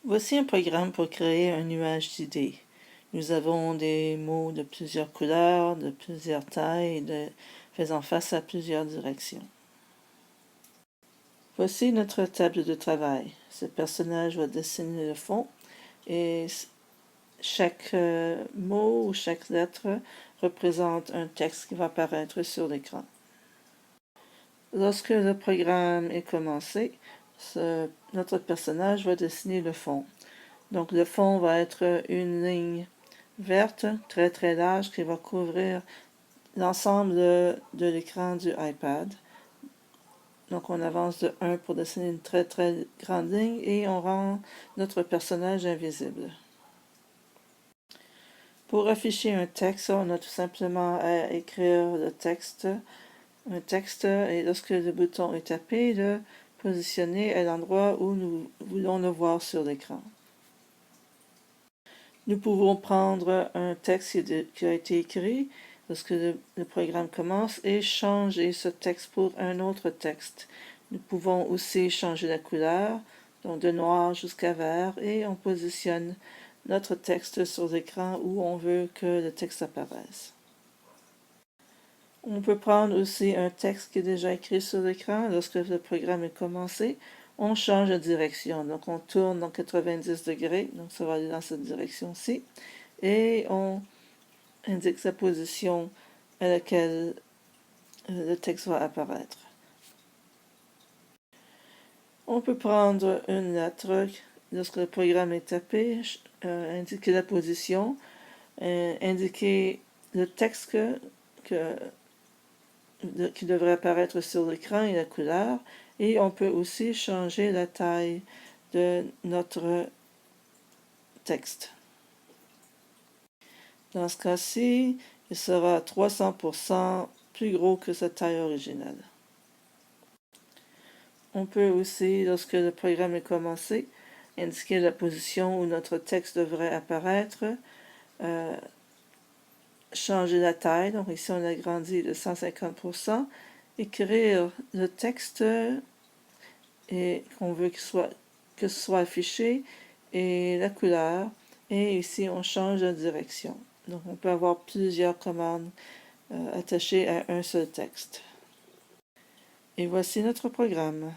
Voici un programme pour créer un nuage d'idées. Nous avons des mots de plusieurs couleurs, de plusieurs tailles, faisant face à plusieurs directions. Voici notre table de travail. Ce personnage va dessiner le fond et chaque mot ou chaque lettre représente un texte qui va apparaître sur l'écran. Lorsque le programme est commencé, notre personnage va dessiner le fond. Donc le fond va être une ligne verte très très large qui va couvrir l'ensemble de l'écran du iPad. Donc on avance de 1 pour dessiner une très très grande ligne et on rend notre personnage invisible. Pour afficher un texte, on a tout simplement à écrire le texte, un texte, et lorsque le bouton est tapé, le positionner à l'endroit où nous voulons le voir sur l'écran. Nous pouvons prendre un texte qui a été écrit lorsque le programme commence et changer ce texte pour un autre texte. Nous pouvons aussi changer la couleur, donc de noir jusqu'à vert, et on positionne notre texte sur l'écran où on veut que le texte apparaisse. On peut prendre aussi un texte qui est déjà écrit sur l'écran. Lorsque le programme est commencé, on change de direction. Donc on tourne dans 90 degrés, donc ça va aller dans cette direction-ci. Et on indique sa position à laquelle le texte va apparaître. On peut prendre une lettre, lorsque le programme est tapé, indiquer la position, indiquer le texte qui devrait apparaître sur l'écran et la couleur, et on peut aussi changer la taille de notre texte. Dans ce cas-ci, il sera 300% plus gros que sa taille originale. On peut aussi, lorsque le programme est commencé, indiquer la position où notre texte devrait apparaître, changer la taille, donc ici on agrandit de 150%, écrire le texte et qu'on veut que ce soit affiché et la couleur, et ici on change de direction. Donc on peut avoir plusieurs commandes attachées à un seul texte. Et voici notre programme.